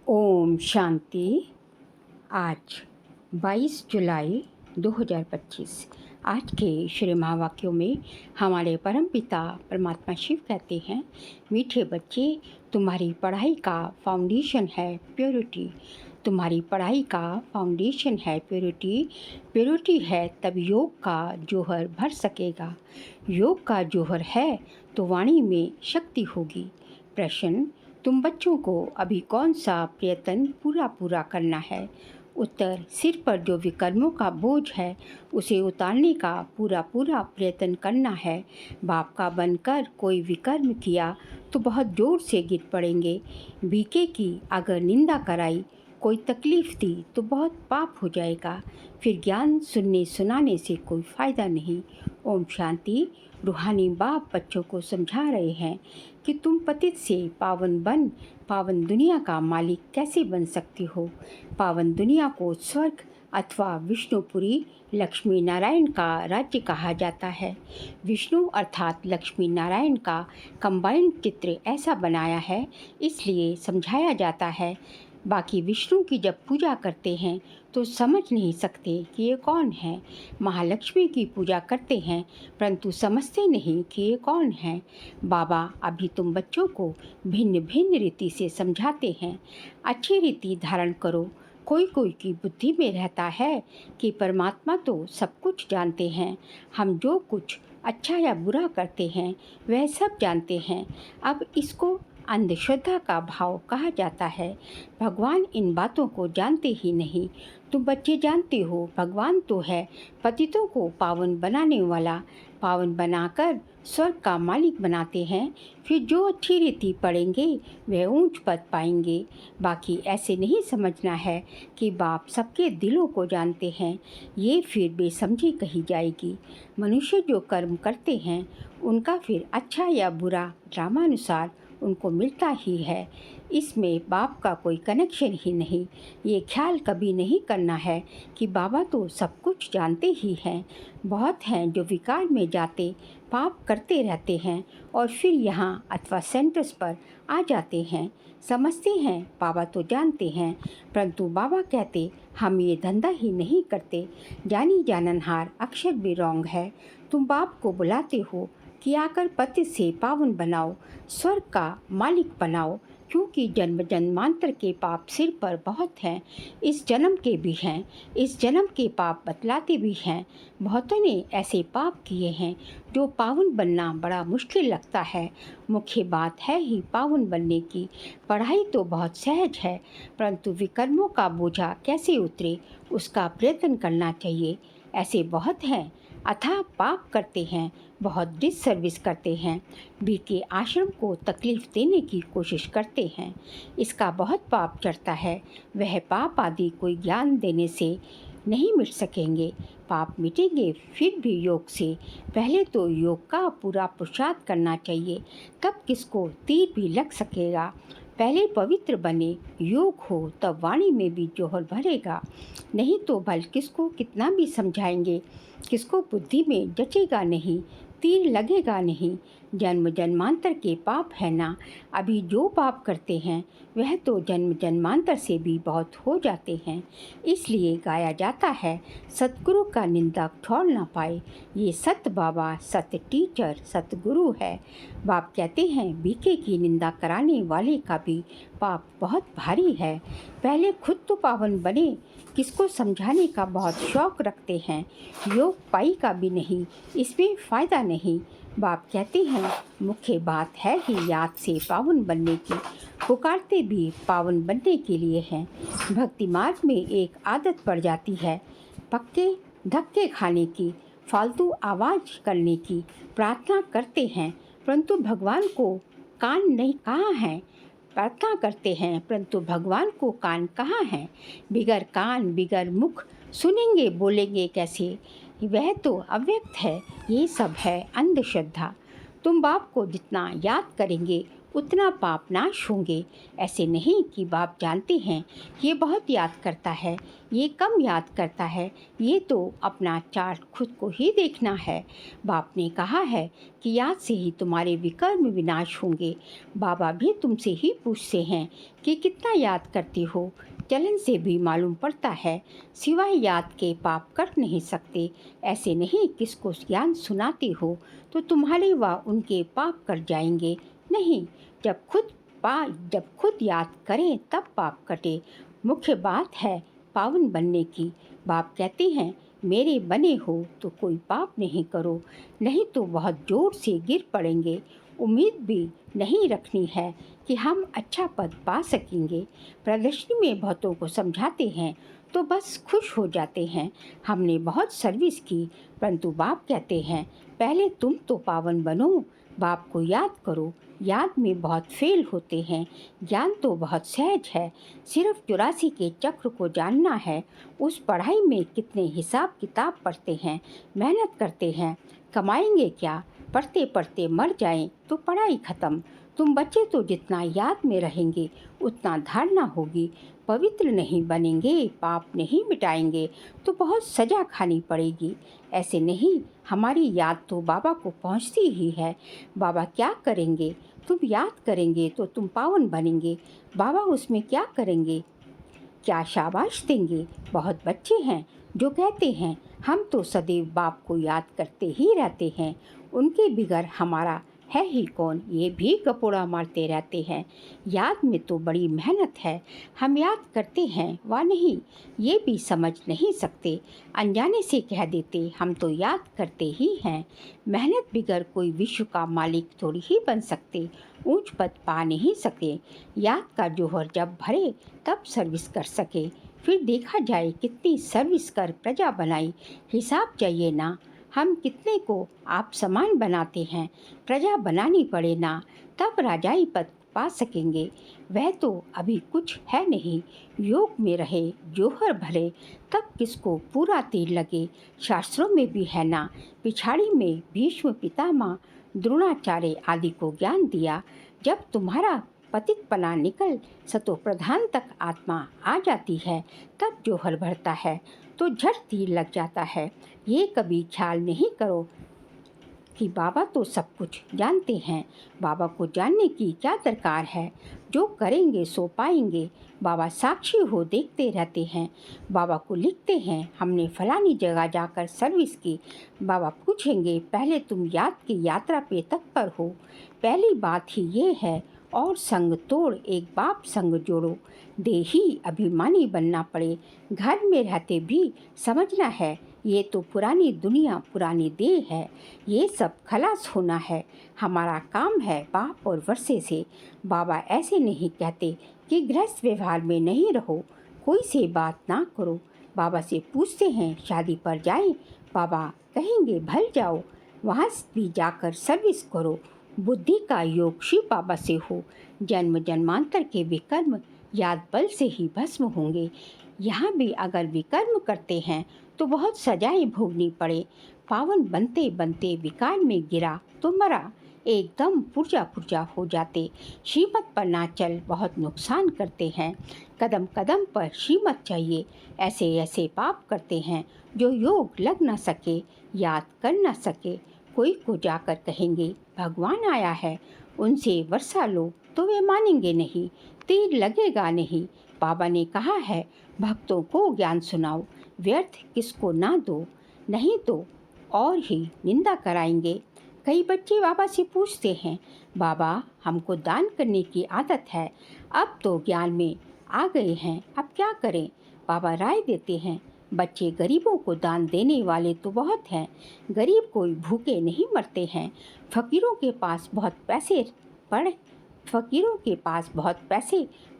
ओम शांति। आज 22 जुलाई 2025। आज के श्री महावाक्यों में हमारे परमपिता परमात्मा शिव कहते हैं, मीठे बच्चे, तुम्हारी पढ़ाई का फाउंडेशन है प्योरिटी। तुम्हारी पढ़ाई का फाउंडेशन है प्योरिटी। प्योरिटी है तब योग का जौहर भर सकेगा। योग का जौहर है तो वाणी में शक्ति होगी। प्रश्न, तुम बच्चों को अभी कौन सा प्रयत्न पूरा करना है? उत्तर, सिर पर जो विकर्मों का बोझ है उसे उतारने का पूरा प्रयत्न करना है। बाप का बनकर कोई विकर्म किया तो बहुत जोर से गिर पड़ेंगे। बीके की अगर निंदा कराई, कोई तकलीफ़ दी तो बहुत पाप हो जाएगा। फिर ज्ञान सुनने सुनाने से कोई फ़ायदा नहीं। ओम शांति। रूहानी बाप बच्चों को समझा रहे हैं कि तुम पतित से पावन दुनिया का मालिक कैसे बन सकती हो। पावन दुनिया को स्वर्ग अथवा विष्णुपुरी लक्ष्मी नारायण का राज्य कहा जाता है। विष्णु अर्थात लक्ष्मी नारायण का कंबाइंड चित्र ऐसा बनाया है, इसलिए समझाया जाता है। बाकी विष्णु की जब पूजा करते हैं तो समझ नहीं सकते कि ये कौन है। महालक्ष्मी की पूजा करते हैं परंतु समझते नहीं कि ये कौन है। बाबा अभी तुम बच्चों को भिन्न भिन्न रीति से समझाते हैं। अच्छी रीति धारण करो। कोई की बुद्धि में रहता है कि परमात्मा तो सब कुछ जानते हैं, हम जो कुछ अच्छा या बुरा करते हैं वह सब जानते हैं। अब इसको अंधश्रद्धा का भाव कहा जाता है। भगवान इन बातों को जानते ही नहीं। तुम बच्चे जानते हो भगवान तो है पतितों को पावन बनाने वाला। पावन बनाकर स्वर्ग का मालिक बनाते हैं। फिर जो अच्छी रीति पढ़ेंगे वह ऊंच पद पाएंगे। बाकी ऐसे नहीं समझना है कि बाप सबके दिलों को जानते हैं, ये फिर बेसमझी कही जाएगी। मनुष्य जो कर्म करते हैं उनका फिर अच्छा या बुरा ड्रामानुसार उनको मिलता ही है। इसमें बाप का कोई कनेक्शन ही नहीं। ये ख्याल कभी नहीं करना है कि बाबा तो सब कुछ जानते ही हैं। बहुत हैं जो विकार में जाते पाप करते रहते हैं और फिर यहाँ अथवा सेंटर्स पर आ जाते हैं। समझते हैं बाबा तो जानते हैं, परंतु बाबा कहते हम ये धंधा ही नहीं करते। जानी जाननहार अक्षर भी रॉन्ग है। तुम बाप को बुलाते हो कि आकर पति से पावन बनाओ, स्वर्ग का मालिक बनाओ, क्योंकि जन्म जन्मांतर के पाप सिर पर बहुत हैं। इस जन्म के भी हैं, इस जन्म के पाप बतलाते भी हैं। बहुतों ने ऐसे पाप किए हैं जो पावन बनना बड़ा मुश्किल लगता है। मुख्य बात है ही पावन बनने की। पढ़ाई तो बहुत सहज है, परंतु विकर्मों का बोझा कैसे उतरे उसका प्रयत्न करना चाहिए। ऐसे बहुत हैं अथाह पाप करते हैं, बहुत डिससर्विस करते हैं, बीके आश्रम को तकलीफ़ देने की कोशिश करते हैं। इसका बहुत पाप चढ़ता है। वह पाप आदि कोई ज्ञान देने से नहीं मिट सकेंगे। पाप मिटेंगे फिर भी योग से। पहले तो योग का पूरा पुरुषार्थ करना चाहिए, तब किसको तीर भी लग सकेगा। पहले पवित्र बने, योग हो, तब वाणी में भी जौहर भरेगा। नहीं तो भल किसको कितना भी समझाएंगे, किसको बुद्धि में जचेगा नहीं, तीर लगेगा नहीं। जन्म जन्मांतर के पाप है ना। अभी जो पाप करते हैं वह तो जन्म जन्मांतर से भी बहुत हो जाते हैं। इसलिए गाया जाता है, सतगुरु का निंदा छोड़ ना पाए। ये सत बाबा, सत टीचर, सतगुरु है। बाप कहते हैं बीके की निंदा कराने वाले का भी पाप बहुत भारी है। पहले खुद तो पावन बने, किसको समझाने का बहुत शौक रखते हैं। योग पाई का भी नहीं, इसमें फ़ायदा नहीं। बाप कहते हैं मुख्य बात है ही याद से पावन बनने की। पुकारते भी पावन बनने के लिए हैं। भक्ति मार्ग में एक आदत पड़ जाती है पक्के धक्के खाने की, फालतू आवाज़ करने की। प्रार्थना करते हैं परंतु भगवान को कान नहीं कहाँ हैं। प्रार्थना करते हैं परंतु भगवान को कान कहाँ हैं। बिगर कान बिगर मुख सुनेंगे बोलेंगे कैसे। वह तो अव्यक्त है। ये सब है अंधश्रद्धा। तुम बाप को जितना याद करेंगे उतना पाप नाश होंगे। ऐसे नहीं कि बाप जानते हैं ये बहुत याद करता है, ये कम याद करता है, ये तो अपना चार्ट खुद को ही देखना है। बाप ने कहा है कि याद से ही तुम्हारे विकर्म विनाश होंगे। बाबा भी तुमसे ही पूछते हैं कि कितना याद करते हो। चलन से भी मालूम पड़ता है, सिवाय याद के पाप कर नहीं सकते। ऐसे नहीं किसको ज्ञान सुनाते हो तो तुम्हारे व उनके पाप कर जाएंगे। नहीं, जब खुद याद करें तब पाप कटे। मुख्य बात है पावन बनने की। बाप कहते हैं मेरे बने हो तो कोई पाप नहीं करो, नहीं तो बहुत जोर से गिर पड़ेंगे। उम्मीद भी नहीं रखनी है कि हम अच्छा पद पा सकेंगे। प्रदर्शनी में बहुतों को समझाते हैं तो बस खुश हो जाते हैं, हमने बहुत सर्विस की। परंतु बाप कहते हैं पहले तुम तो पावन बनो, बाप को याद करो। याद में बहुत फेल होते हैं, ज्ञान तो बहुत सहज है। सिर्फ 84 के चक्र को जानना है। उस पढ़ाई में कितने हिसाब किताब पढ़ते हैं, मेहनत करते हैं, कमाएंगे क्या? पढ़ते पढ़ते मर जाएं तो पढ़ाई ख़त्म। तुम बच्चे तो जितना याद में रहेंगे उतना धारणा होगी। पवित्र नहीं बनेंगे, पाप नहीं मिटाएंगे तो बहुत सज़ा खानी पड़ेगी। ऐसे नहीं, हमारी याद तो बाबा को पहुंचती ही है। बाबा क्या करेंगे? तुम याद करेंगे तो तुम पावन बनेंगे। बाबा उसमें क्या करेंगे? क्या शाबाश देंगे? बहुत बच्चे हैं जो कहते हैं हम तो सदैव बाप को याद करते ही रहते हैं, उनके बिगर हमारा है ही कौन। ये भी गपोड़ा मारते रहते हैं। याद में तो बड़ी मेहनत है, हम याद करते हैं व नहीं ये भी समझ नहीं सकते। अनजाने से कह देते हम तो याद करते ही हैं। मेहनत बिगर कोई विश्व का मालिक थोड़ी ही बन सकते, ऊंच पद पा नहीं सके। याद का जोहर जब भरे तब सर्विस कर सके। फिर देखा जाए कितनी सर्विस कर प्रजा बनाई। हिसाब चाहिए ना, हम कितने को आप समान बनाते हैं। प्रजा बनानी पड़े ना, तब राजाई पद पा सकेंगे। वह तो अभी कुछ है नहीं। योग में रहे, जोहर भरे, तब किसको पूरा तीर लगे। शास्त्रों में भी है ना, पिछाड़ी में भीष्म पितामह द्रोणाचार्य आदि को ज्ञान दिया। जब तुम्हारा पतित पना निकल सतो प्रधान तक आत्मा आ जाती है, तब जोहर भरता है तो झट तीर लग जाता है। ये कभी ख्याल नहीं करो कि बाबा तो सब कुछ जानते हैं। बाबा को जानने की क्या दरकार है? जो करेंगे सो पाएंगे। बाबा साक्षी हो देखते रहते हैं। बाबा को लिखते हैं हमने फलानी जगह जाकर सर्विस की। बाबा पूछेंगे पहले तुम याद की यात्रा पे तत्पर हो। पहली बात ही ये है, और संग तोड़ एक बाप संग जोड़ो। देही अभिमानी बनना पड़े, घर में रहते भी समझना है ये तो पुरानी दुनिया पुरानी देह है, ये सब खलास होना है। हमारा काम है बाप और वर्षे से। बाबा ऐसे नहीं कहते कि गृहस्थ व्यवहार में नहीं रहो, कोई से बात ना करो। बाबा से पूछते हैं शादी पर जाएं, बाबा कहेंगे भल जाओ, वहाँ भी जाकर सर्विस करो। बुद्धि का योग शिव बाबा से हो। जन्म जन्मांतर के विकर्म याद बल से ही भस्म होंगे। यहाँ भी अगर विकर्म करते हैं तो बहुत सजाएं भोगनी पड़े। पावन बनते बनते विकार में गिरा तो मरा, एकदम पुर्जा पुर्जा हो जाते। श्रीमत पर ना चल बहुत नुकसान करते हैं। कदम कदम पर श्रीमत चाहिए। ऐसे ऐसे पाप करते हैं जो योग लग न सके, याद कर न सके। कोई को जाकर कहेंगे भगवान आया है, उनसे वर्षा लो तो वे मानेंगे नहीं, तीर लगेगा नहीं। बाबा ने कहा है भक्तों को ज्ञान सुनाओ, व्यर्थ किसको ना दो, नहीं तो और ही निंदा कराएंगे। कई बच्चे बाबा से पूछते हैं बाबा हमको दान करने की आदत है, अब तो ज्ञान में आ गए हैं, अब क्या करें? बाबा राय देते हैं बच्चे गरीबों को दान देने वाले तो बहुत हैं, गरीब कोई भूखे नहीं मरते हैं। फकीरों के पास बहुत पैसे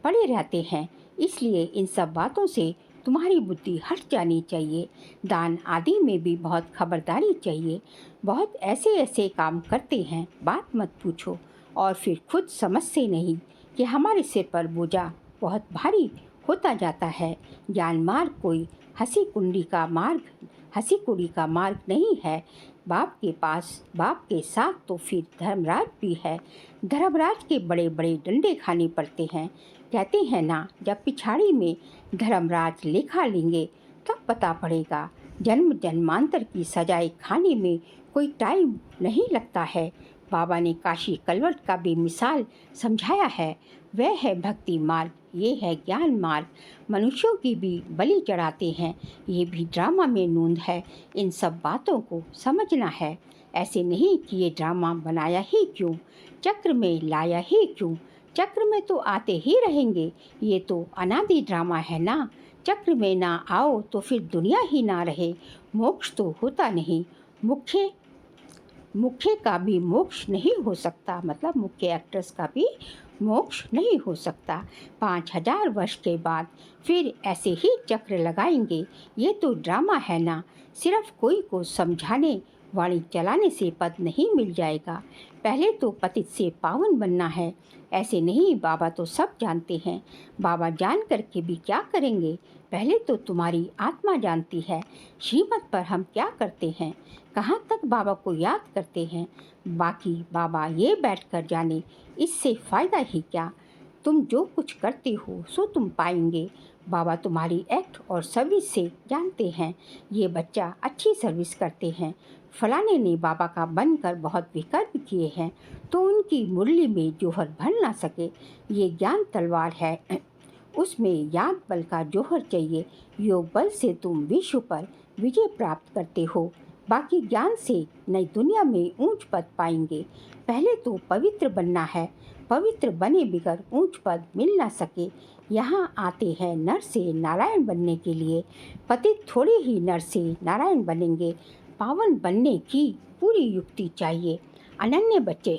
पड़े रहते हैं, इसलिए इन सब बातों से तुम्हारी बुद्धि हट जानी चाहिए। दान आदि में भी बहुत खबरदारी चाहिए। बहुत ऐसे ऐसे काम करते हैं बात मत पूछो, और फिर खुद समझते नहीं कि हमारे सिर पर बोझा बहुत भारी होता जाता है। ज्ञान मार्ग कोई हंसी कुंडी का मार्ग नहीं है। बाप के साथ तो फिर धर्मराज भी है। धर्मराज के बड़े बड़े डंडे खाने पड़ते हैं। कहते हैं ना, जब पिछाड़ी में धर्मराज लेखा लेंगे तब पता पड़ेगा। जन्म जन्मांतर की सजाएं खाने में कोई टाइम नहीं लगता है। बाबा ने काशी कलवट का भी मिसाल समझाया है। वह है भक्ति मार्ग, ये है ज्ञान मार्ग। मनुष्यों की भी बलि चढ़ाते हैं, ये भी ड्रामा में नूंद है। इन सब बातों को समझना है। ऐसे नहीं कि ये ड्रामा बनाया ही क्यों, चक्र में लाया ही क्यों। चक्र में तो आते ही रहेंगे, ये तो अनादि ड्रामा है ना। चक्र में ना आओ तो फिर दुनिया ही ना रहे। मोक्ष तो होता नहीं, मुख्य का भी मोक्ष नहीं हो सकता, मतलब मुख्य एक्ट्रेस का भी मोक्ष नहीं हो सकता। 5000 वर्ष के बाद फिर ऐसे ही चक्र लगाएंगे। ये तो ड्रामा है ना। सिर्फ कोई को समझाने वाणी चलाने से पद नहीं मिल जाएगा। पहले तो पतित से पावन बनना है। ऐसे नहीं, बाबा तो सब जानते हैं। बाबा जान करके भी क्या करेंगे। पहले तो तुम्हारी आत्मा जानती है श्रीमत पर हम क्या करते हैं, कहाँ तक बाबा को याद करते हैं। बाकी बाबा ये बैठ कर जाने, इससे फ़ायदा ही क्या। तुम जो कुछ करते हो सो तुम पाएंगे। बाबा तुम्हारी एक्ट और सर्विस से जानते हैं। ये बच्चा अच्छी सर्विस करते हैं। फलाने ने बाबा का बनकर बहुत विकल्प किए हैं तो उनकी मुरली में जोहर भर ना सके। ये ज्ञान तलवार है, उसमें याद बल का जोहर चाहिए। योग बल से तुम विश्व पर विजय प्राप्त करते हो। बाकी ज्ञान से नई दुनिया में ऊंच पद पाएंगे। पहले तो पवित्र बनना है। पवित्र बने बिगर ऊंच पद मिल ना सके। यहाँ आते हैं नर से नारायण बनने के लिए। पतित थोड़े ही नर से नारायण बनेंगे। पावन बनने की पूरी युक्ति चाहिए। अनन्य बच्चे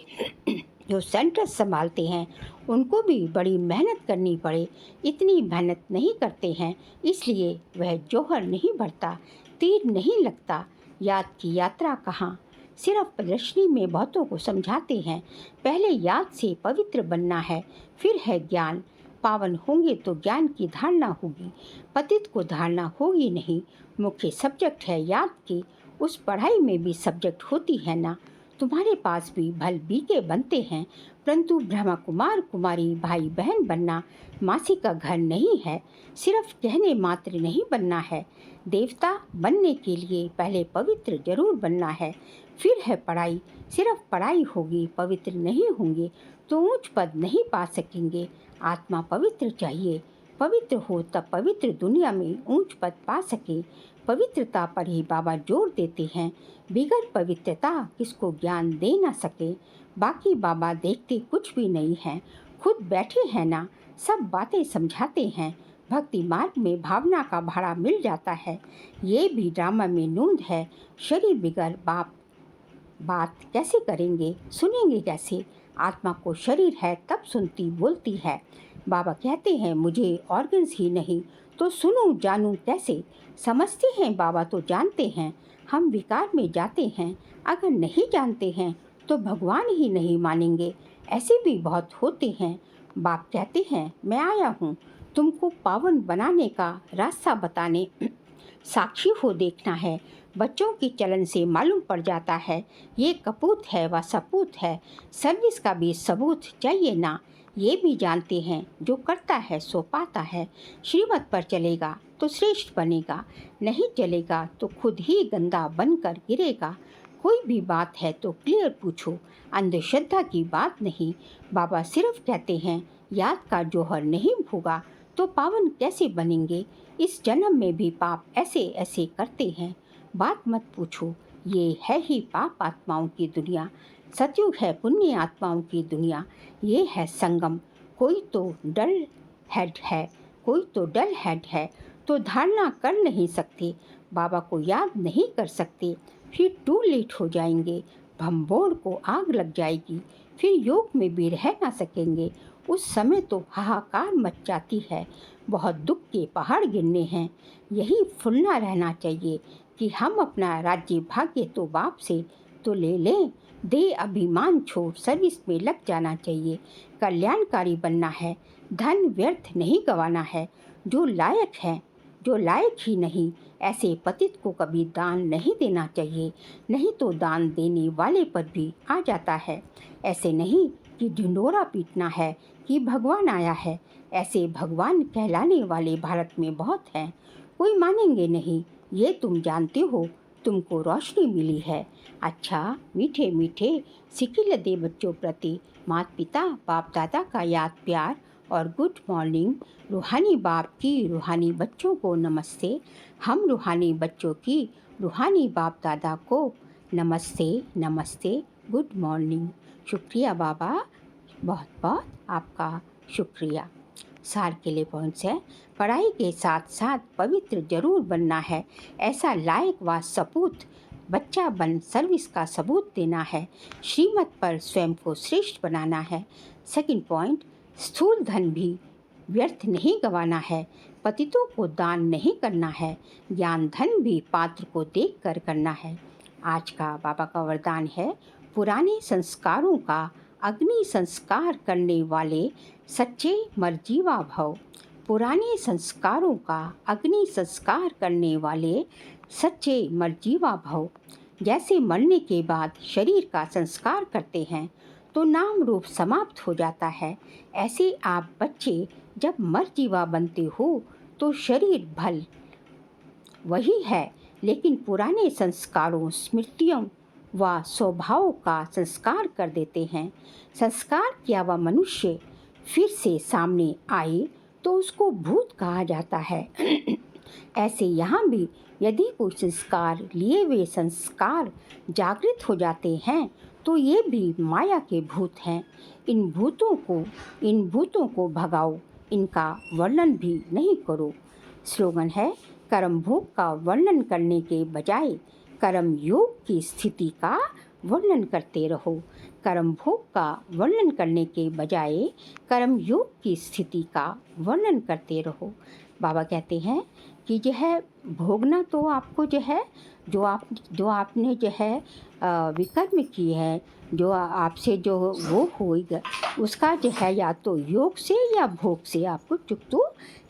जो सेंटर संभालते हैं उनको भी बड़ी मेहनत करनी पड़े। इतनी मेहनत नहीं करते हैं, इसलिए वह जोहर नहीं भरता, तीर नहीं लगता। याद की यात्रा कहाँ, सिर्फ प्रदर्शनी में बहुतों को समझाते हैं। पहले याद से पवित्र बनना है, फिर है ज्ञान। पावन होंगे तो ज्ञान की धारणा होगी, पतित को धारणा होगी नहीं। मुख्य सब्जेक्ट है याद की, उस पढ़ाई में भी सब्जेक्ट होती है ना। तुम्हारे पास भी भल बीके बनते हैं, परंतु ब्रह्मा कुमार कुमारी भाई बहन बनना मासी का घर नहीं है। सिर्फ कहने मात्र नहीं बनना है। देवता बनने के लिए पहले पवित्र जरूर बनना है, फिर है पढ़ाई। सिर्फ पढ़ाई होगी, पवित्र नहीं होंगे तो ऊंच पद नहीं पा सकेंगे। आत्मा पवित्र चाहिए, पवित्र हो तब पवित्र दुनिया में ऊंच पद पा सके। पवित्रता पर ही बाबा जोर देते हैं। बिगर पवित्रता किसको ज्ञान दे ना सके। बाकी बाबा देखते कुछ भी नहीं है, खुद बैठे हैं ना, सब बातें समझाते हैं। भक्ति मार्ग में भावना का भाड़ा मिल जाता है। ये भी ड्रामा में नूंद है। शरीर बिगर बात कैसे करेंगे, सुनेंगे कैसे। आत्मा को शरीर है तब सुनती बोलती है। बाबा कहते हैं मुझे ऑर्गन्स ही नहीं तो सुनूं जानूं कैसे। समझते हैं बाबा तो जानते हैं, हम विकार में जाते हैं। अगर नहीं जानते हैं तो भगवान ही नहीं मानेंगे। ऐसे भी बहुत होते हैं। बाप कहते हैं मैं आया हूँ तुमको पावन बनाने का रास्ता बताने। साक्षी हो देखना है। बच्चों की चलन से मालूम पड़ जाता है ये कपूत है व सपूत है। सर्विस का भी सबूत चाहिए ना। ये भी जानते हैं जो करता है सो पाता है। श्रीमत पर चलेगा तो श्रेष्ठ बनेगा, नहीं चलेगा तो खुद ही गंदा बनकर गिरेगा। कोई भी बात है तो क्लियर पूछो, अंधश्रद्धा की बात नहीं। बाबा सिर्फ कहते हैं याद का जोहर नहीं भोगा तो पावन कैसे बनेंगे। इस जन्म में भी पाप ऐसे ऐसे करते हैं, बात मत पूछो। ये है ही पाप आत्माओं की दुनिया, सतयुग है पुण्य आत्माओं की दुनिया। ये है संगम। कोई तो डल हेड है, कोई तो डल हेड है तो धारणा कर नहीं सकते, बाबा को याद नहीं कर सकते। फिर टू लेट हो जाएंगे, भंबोड़ को आग लग जाएगी, फिर योग में भी रह ना सकेंगे। उस समय तो हाहाकार मच जाती है, बहुत दुख के पहाड़ गिरने हैं। यही फुलना रहना चाहिए कि हम अपना राज्य भाग्य तो बाप से तो ले लें। दे अभिमान छोड़ सर्विस में लग जाना चाहिए। कल्याणकारी बनना है, धन व्यर्थ नहीं गंवाना है। जो लायक है जो लायक ही नहीं, ऐसे पतित को कभी दान नहीं देना चाहिए, नहीं तो दान देने वाले पर भी आ जाता है। ऐसे नहीं कि ढिंढोरा पीटना है कि भगवान आया है। ऐसे भगवान कहलाने वाले भारत में बहुत हैं। कोई मानेंगे नहीं, ये तुम जानते हो। तुमको रोशनी मिली है। अच्छा, मीठे मीठे सिक्के लदे बच्चों प्रति माता पिता बाप दादा का याद प्यार और गुड मॉर्निंग। रूहानी बाप की रूहानी बच्चों को नमस्ते। हम रूहानी बच्चों की रूहानी बाप दादा को नमस्ते नमस्ते, गुड मॉर्निंग। शुक्रिया बाबा, बहुत बहुत आपका शुक्रिया। सार के लिए पॉइंट्स है। पढ़ाई के साथ साथ पवित्र जरूर बनना है, ऐसा लायक व सपूत बच्चा बन सर्विस का सबूत देना है। श्रीमत पर स्वयं को श्रेष्ठ बनाना है। सेकंड पॉइंट, स्थूल धन भी व्यर्थ नहीं गंवाना है। पतितों को दान नहीं करना है। ज्ञान धन भी पात्र को देख कर करना है। आज का बाबा का वरदान है, पुराने संस्कारों का अग्नि संस्कार करने वाले सच्चे मरजीवा भव। पुराने संस्कारों का अग्नि संस्कार करने वाले सच्चे मरजीवा भव। जैसे मरने के बाद शरीर का संस्कार करते हैं तो नाम रूप समाप्त हो जाता है, ऐसे आप बच्चे जब मरजीवा बनते हो तो शरीर भल वही है, लेकिन पुराने संस्कारों, स्मृतियों व स्वभाव का संस्कार कर देते हैं। संस्कार किया हुआ मनुष्य फिर से सामने आए तो उसको भूत कहा जाता है। ऐसे यहाँ भी यदि कोई संस्कार लिए हुए संस्कार जागृत हो जाते हैं तो ये भी माया के भूत हैं। इन भूतों को भगाओ, इनका वर्णन भी नहीं करो। स्लोगन है, कर्म भोग का वर्णन करने के बजाय कर्म योग की स्थिति का वर्णन करते रहो। कर्म भोग का वर्णन करने के बजाय कर्म योग की स्थिति का वर्णन करते रहो। बाबा कहते हैं कि जो है भोगना तो आपको जो है जो आपने जो है विकर्म की है, जो आपसे जो वो होगा उसका जो है या तो योग से या भोग से आपको चुकतो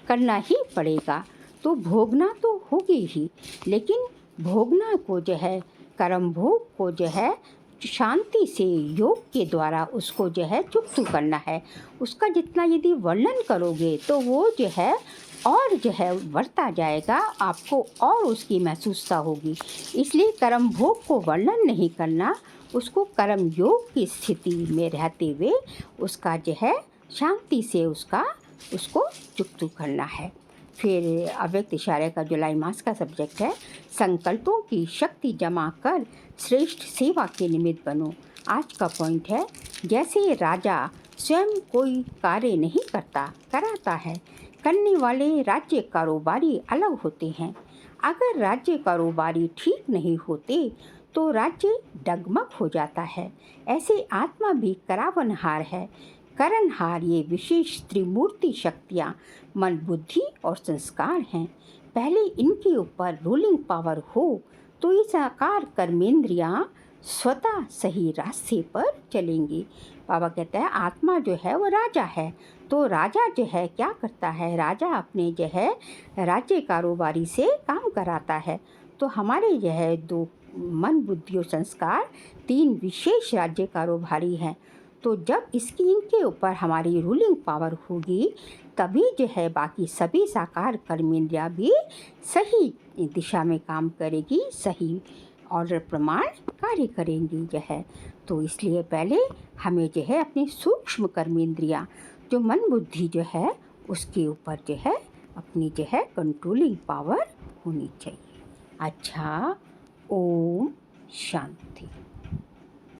करना ही पड़ेगा। तो भोगना तो होगी ही, लेकिन भोगना को जो है कर्म भोग को जो है शांति से योग के द्वारा उसको जो है चुकतो करना है। उसका जितना यदि वर्णन करोगे तो वो जो है और जो है बढ़ता जाएगा, आपको और उसकी महसूसता होगी। इसलिए कर्म भोग को वर्णन नहीं करना, उसको कर्म योग की स्थिति में रहते हुए उसका जो है शांति से उसको चुकतो करना है। फिर अव्यक्त इशारे का जुलाई मास का सब्जेक्ट है, संकल्पों की शक्ति जमा कर श्रेष्ठ सेवा के निमित्त बनो। आज का पॉइंट है, जैसे राजा स्वयं कोई कार्य नहीं कराता है, करने वाले राज्य कारोबारी अलग होते हैं। अगर राज्य कारोबारी ठीक नहीं होते तो राज्य डगमग हो जाता है। ऐसे आत्मा भी करावनहार है। करणहार ये विशेष त्रिमूर्ति शक्तियाँ मन, बुद्धि और संस्कार हैं। पहले इनके ऊपर रूलिंग पावर हो तो ये साकार कर्मेंद्रियाँ स्वतः सही रास्ते पर चलेंगी। बाबा कहते हैं आत्मा जो है वो राजा है, तो राजा जो है क्या करता है, राजा अपने जो है राज्य कारोबारी से काम कराता है। तो हमारे जो है दो मन, बुद्धि और संस्कार तीन विशेष राज्य कारोबारी हैं। तो जब इनके ऊपर हमारी रूलिंग पावर होगी तभी जो है बाकी सभी साकार कर्मेंद्रियाँ भी सही दिशा में काम करेगी, सही ऑर्डर प्रमाण कार्य करेंगी जो है। तो इसलिए पहले हमें जो है अपनी सूक्ष्म कर्मेंद्रियाँ जो मन बुद्धि जो है उसके ऊपर जो है अपनी जो है कंट्रोलिंग पावर होनी चाहिए। अच्छा, ओम शांति।